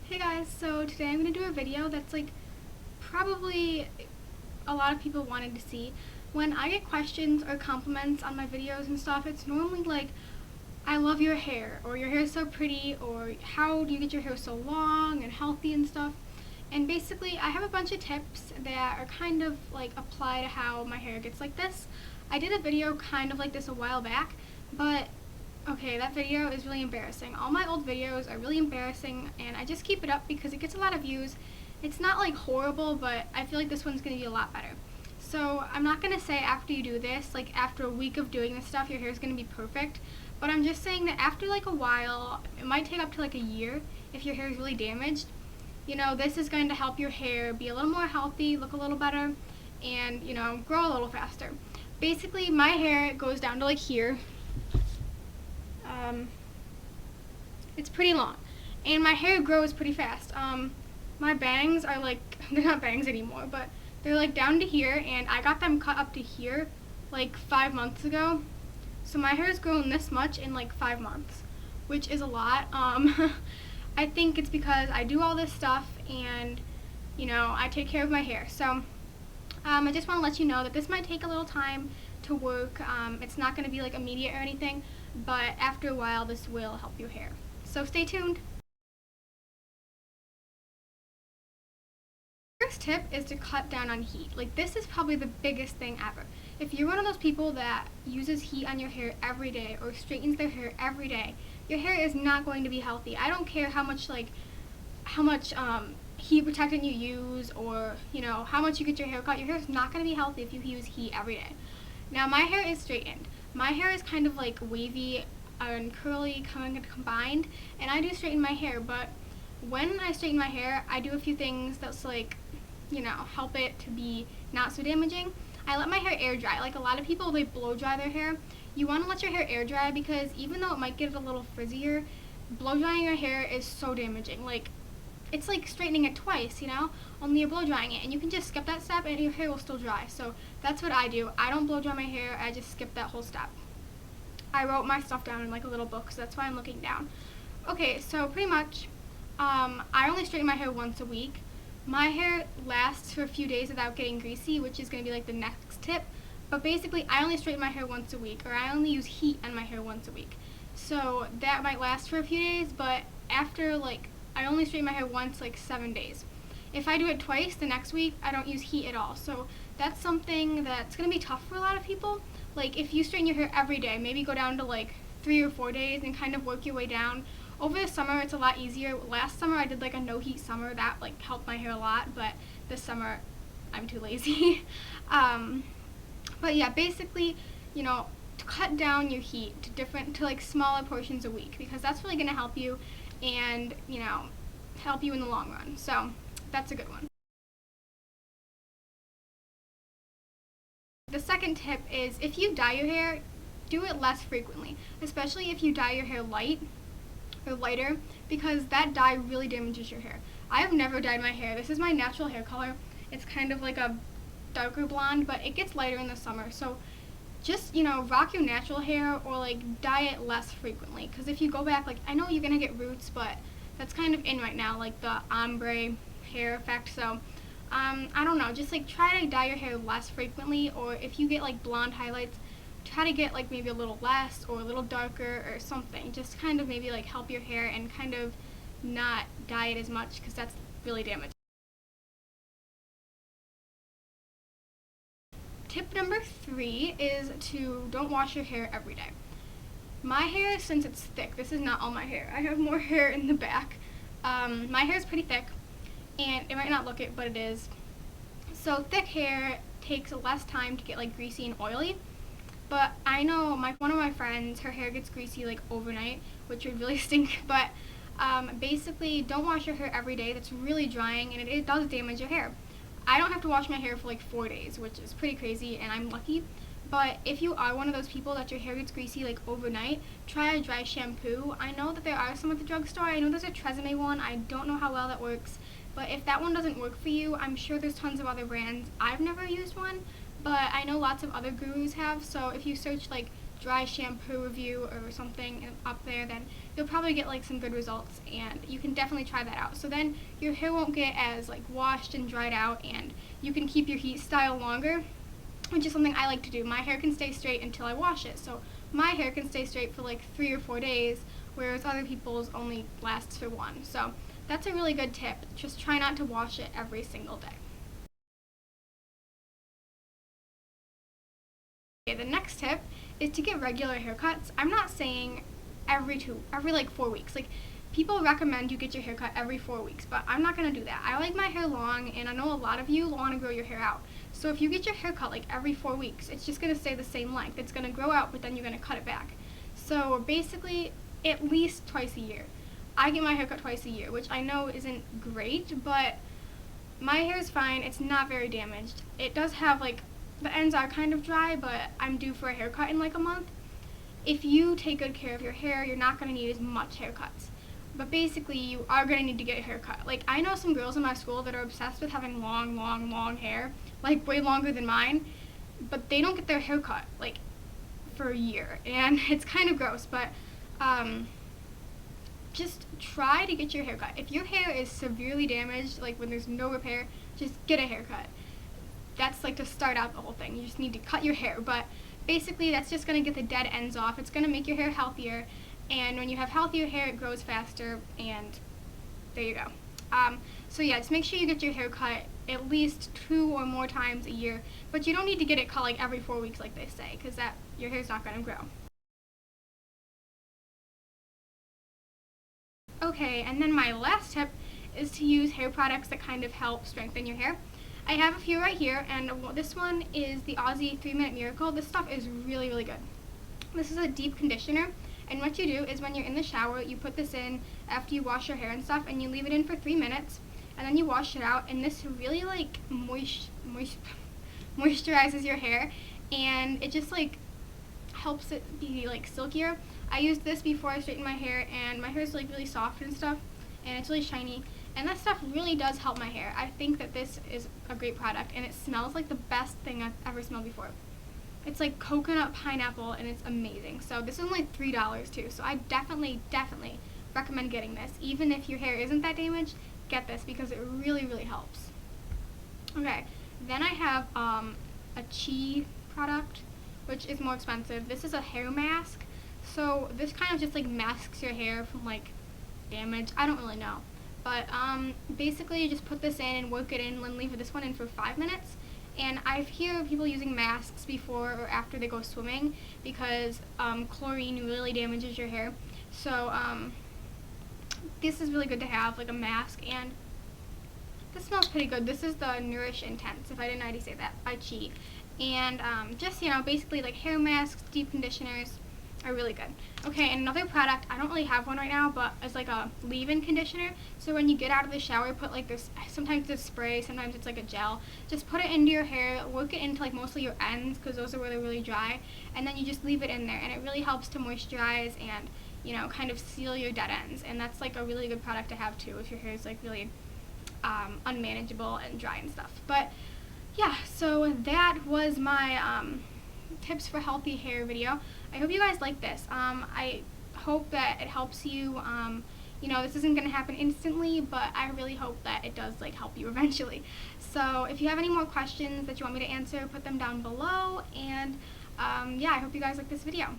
Hey guys, so today I'm going to do a video that's probably a lot of people wanted to see. When I get questions or compliments on my videos and stuff, it's normally like, I love your hair, or your hair is so pretty, or how do you get your hair so long and healthy and stuff. And basically, I have a bunch of tips that are kind of like apply to how my hair gets like this. I did a video kind of like this a while back, but okay, that video is really embarrassing. All my old videos are really embarrassing, and I just keep it up because it gets a lot of views. It's not like horrible, but I feel like this one's gonna be a lot better. So I'm not gonna say after you do this, like after a week of doing this stuff, your hair is gonna be perfect. But I'm just saying that after like a while, it might take up to like a year if your hair is really damaged. This is going to help your hair be a little more healthy, look a little better, and grow a little faster. Basically, my hair goes down to like here. It's pretty long, and my hair grows pretty fast. My bangs are like, they're not bangs anymore, but they're like down to here, and I got them cut up to here like 5 months ago. So my hair has grown this much in like 5 months, which is a lot. I think it's because I do all this stuff, and I take care of my hair. So I just want to let you know that this might take a little time to work. It's not going to be like immediate or anything, but after a while this will help your hair. So stay tuned. First tip is to cut down on heat. Like, this is probably the biggest thing ever. If you're one of those people that uses heat on your hair every day or straightens their hair every day, your hair is not going to be healthy. I don't care how much heat protectant you use, or how much you get your hair cut. Your hair is not going to be healthy if you use heat every day. Now, my hair is straightened. My hair is kind of like wavy and curly combined, and I do straighten my hair, but when I straighten my hair, I do a few things that's help it to be not so damaging. I let my hair air dry. Like, a lot of people, they blow dry their hair. You want to let your hair air dry because even though it might get a little frizzier, blow drying your hair is so damaging. Like, it's like straightening it twice, only you're blow drying it, and you can just skip that step and your hair will still dry. So that's what I do. I don't blow dry my hair, I just skip that whole step. I wrote my stuff down in like a little book, so that's why I'm looking down. Okay, so pretty much, I only straighten my hair once a week. My hair lasts for a few days without getting greasy, which is going to be like the next tip. But basically, I only straighten my hair once a week, or I only use heat on my hair once a week. So that might last for a few days, but after I only straighten my hair once, 7 days. If I do it twice, the next week, I don't use heat at all. So that's something that's going to be tough for a lot of people. Like, if you straighten your hair every day, maybe go down to 3 or 4 days and kind of work your way down. Over the summer, it's a lot easier. Last summer, I did a no heat summer. That helped my hair a lot, but this summer, I'm too lazy. But yeah, basically, to cut down your heat to smaller portions a week, because that's really going to help you and, help you in the long run. So that's a good one. The second tip is, if you dye your hair, do it less frequently, especially if you dye your hair light or lighter, because that dye really damages your hair. I have never dyed my hair. This is my natural hair color. It's kind of like a darker blonde, but it gets lighter in the summer. So just, rock your natural hair, or dye it less frequently, because if you go back, I know you're gonna get roots, but that's kind of in right now, the ombre hair effect. So I don't know, just try to dye your hair less frequently, or if you get blonde highlights, try to get maybe a little less or a little darker or something. Just kind of maybe help your hair and kind of not dye it as much, because that's really damaging. Tip number 3 is to don't wash your hair every day. My hair, since it's thick, this is not all my hair. I have more hair in the back. My hair is pretty thick, and it might not look it, but it is. So thick hair takes less time to get greasy and oily. But I know one of my friends, her hair gets greasy overnight, which would really stink. But basically, don't wash your hair every day. That's really drying, and it does damage your hair. I don't have to wash my hair for 4 days, which is pretty crazy, and I'm lucky. But if you are one of those people that your hair gets greasy overnight, try a dry shampoo. I know that there are some at the drugstore. I know there's a Tresemme one. I don't know how well that works. But if that one doesn't work for you, I'm sure there's tons of other brands. I've never used one, but I know lots of other gurus have. So if you search dry shampoo review or something up there, then you'll probably get like some good results, and you can definitely try that out. So then your hair won't get as like washed and dried out, and you can keep your heat style longer, which is something I like to do. My hair can stay straight until I wash it, so my hair can stay straight for like 3 or 4 days, whereas other people's only lasts for 1. So that's a really good tip. Just try not to wash it every single day. Okay, the next tip is to get regular haircuts. I'm not saying every like 4 weeks. Like, people recommend you get your hair cut every 4 weeks, but I'm not gonna do that. I like my hair long, and I know a lot of you want to grow your hair out. So if you get your hair cut like every 4 weeks, it's just gonna stay the same length. It's gonna grow out, but then you're gonna cut it back. So basically, at least twice a year. I get my hair cut twice a year, which I know isn't great, but my hair is fine. It's not very damaged. It does have like, the ends are kind of dry, but I'm due for a haircut in like a month. If you take good care of your hair, you're not going to need as much haircuts. But basically, you are going to need to get a haircut. Like, I know some girls in my school that are obsessed with having long hair, like way longer than mine, but they don't get their hair cut, like, for a year. And it's kind of gross, but just try to get your hair cut. If your hair is severely damaged, like when there's no repair, just get a haircut. That's like to start out the whole thing. You just need to cut your hair, but basically that's just going to get the dead ends off. It's going to make your hair healthier, and when you have healthier hair, it grows faster, and there you go. So yeah, just make sure you get your hair cut at least 2 or more times a year, but you don't need to get it cut like every 4 weeks like they say, because that your hair's not going to grow. Okay, and then my last tip is to use hair products that kind of help strengthen your hair. I have a few right here, and this one is the Aussie 3-Minute Miracle. This stuff is really, really good. This is a deep conditioner, and what you do is when you're in the shower, you put this in after you wash your hair and stuff, and you leave it in for 3 minutes, and then you wash it out, and this really like moisturizes your hair, and it just like helps it be like silkier. I used this before I straightened my hair, and my hair is like really soft and stuff, and it's really shiny, and that stuff really does help my hair. I think that this is a great product, and it smells like the best thing I've ever smelled before. It's like coconut pineapple, and it's amazing. So this is only $3 too, so I definitely recommend getting this. Even if your hair isn't that damaged, get this because it really, really helps. Okay, then I have a Chi product, which is more expensive. This is a hair mask. So this kind of just like masks your hair from like damage. I don't really know. But basically you just put this in and work it in and leave this one in for 5 minutes. And I've heard people using masks before or after they go swimming because chlorine really damages your hair. So this is really good to have, like a mask, and this smells pretty good. This is the Nourish Intense, if I didn't already say that, by Chi. And just, you know, basically like hair masks, deep conditioners are really good. Okay, and another product, I don't really have one right now, but it's like a leave-in conditioner. So when you get out of the shower, put like this, sometimes it's spray, sometimes it's like a gel. Just put it into your hair, work it into like mostly your ends, because those are where they're really dry, and then you just leave it in there, and it really helps to moisturize and, you know, kind of seal your dead ends. And that's like a really good product to have too if your hair is like really unmanageable and dry and stuff. But yeah, so that was my tips for healthy hair video. I hope you guys like this. I hope that it helps you. You know, this isn't going to happen instantly, but I really hope that it does like help you eventually. So if you have any more questions that you want me to answer, put them down below, and yeah, I hope you guys like this video.